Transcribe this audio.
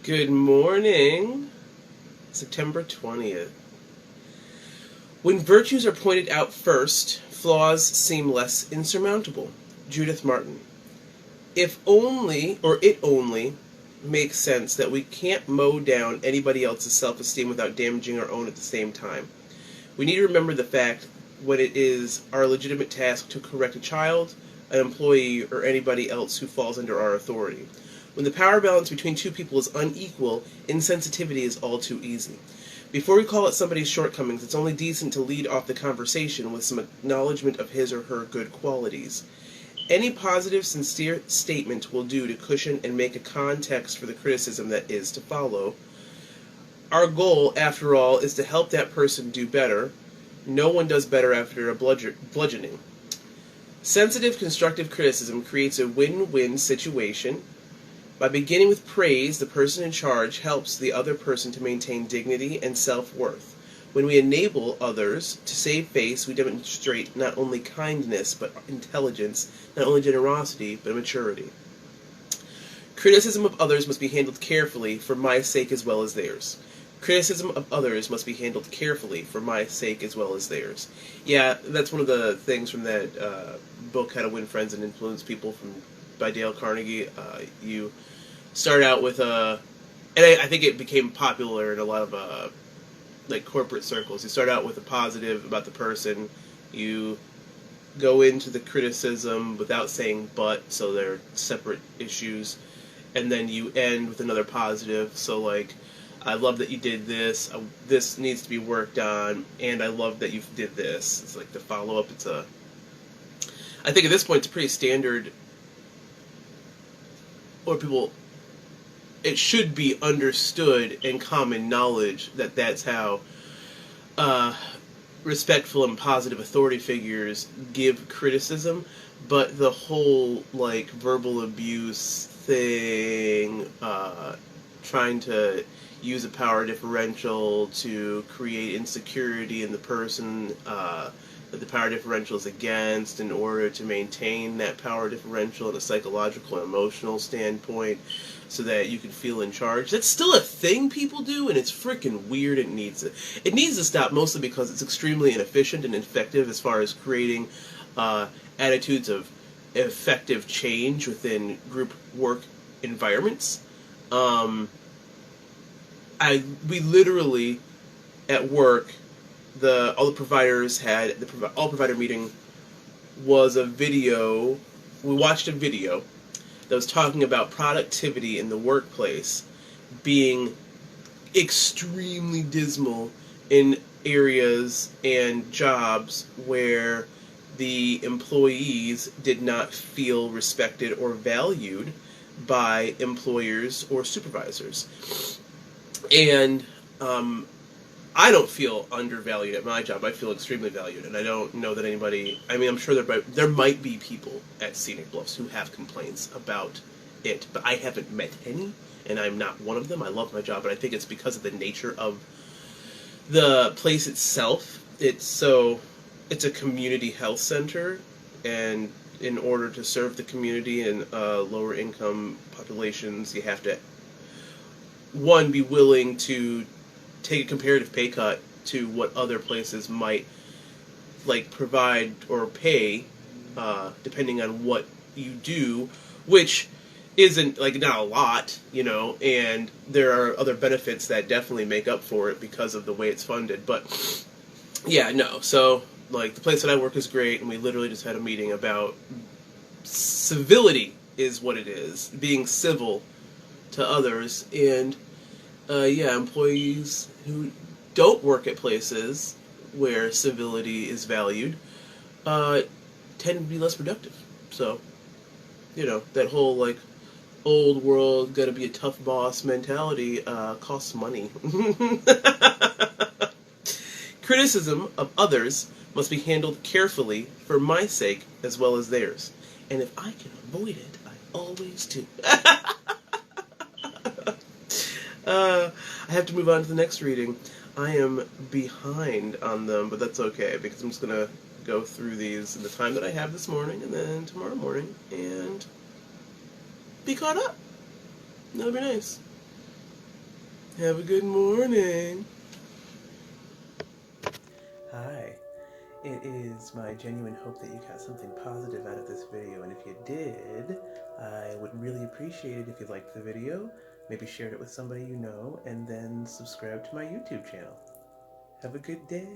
Good morning, September 20th. When virtues are pointed out first, flaws seem less insurmountable. Judith Martin. If only, or it only, makes sense that we can't mow down anybody else's self-esteem without damaging our own at the same time. We need to remember the fact when it is our legitimate task to correct a child, an employee, or anybody else who falls under our authority. When the power balance between two people is unequal, insensitivity is all too easy. Before we call out somebody's shortcomings, it's only decent to lead off the conversation with some acknowledgement of his or her good qualities. Any positive, sincere statement will do to cushion and make a context for the criticism that is to follow. Our goal, after all, is to help that person do better. No one does better after a bludgeoning. Sensitive, constructive criticism creates a win-win situation. By beginning with praise, the person in charge helps the other person to maintain dignity and self-worth. When we enable others to save face, we demonstrate not only kindness, but intelligence, not only generosity, but maturity. Criticism of others must be handled carefully for my sake as well as theirs. Criticism of others must be handled carefully for my sake as well as theirs. Yeah, that's one of the things from that book, How to Win Friends and Influence People, by Dale Carnegie. You start out with and I think it became popular in a lot of like corporate circles. You start out with a positive about the person. You go into the criticism without saying but, so they're separate issues, and then you end with another positive. So like, I love that you did this. This needs to be worked on, and I love that you did this. It's like the follow up. I think at this point it's pretty standard. Or it should be understood and common knowledge that that's how respectful and positive authority figures give criticism, but the whole like verbal abuse thing, trying to use a power differential to create insecurity in the person that the power differential is against in order to maintain that power differential in a psychological and emotional standpoint so that you can feel in charge. That's still a thing people do, and it's freaking weird. It needs to stop, mostly because it's extremely inefficient and ineffective as far as creating attitudes of effective change within group work environments. We literally, at work, all the providers had, all provider meeting was a video. We watched a video that was talking about productivity in the workplace being extremely dismal in areas and jobs where the employees did not feel respected or valued by employers or supervisors. And I don't feel undervalued at my job. I feel extremely valued, and I don't know that anybody... I mean, I'm sure there might be people at Scenic Bluffs who have complaints about it, but I haven't met any, and I'm not one of them. I love my job, but I think it's because of the nature of the place itself. It's a community health center, and in order to serve the community and lower income populations, you have to, one, be willing to take a comparative pay cut to what other places might like provide or pay, depending on what you do, which isn't like not a lot, and there are other benefits that definitely make up for it because of the way it's funded. But yeah, no. So like the place that I work is great, and we literally just had a meeting about civility is what it is, being civil to others, and employees who don't work at places where civility is valued tend to be less productive. So, that whole like old world gotta be a tough boss mentality costs money. Criticism of others must be handled carefully for my sake as well as theirs. And if I can avoid it, I always do. I have to move on to the next reading. I am behind on them, but that's okay, because I'm just going to go through these in the time that I have this morning, and then tomorrow morning, and be caught up. That'll be nice. Have a good morning. Hi. It is my genuine hope that you got something positive out of this video, and if you did, I would really appreciate it if you liked the video, maybe shared it with somebody you know, and then subscribe to my YouTube channel. Have a good day.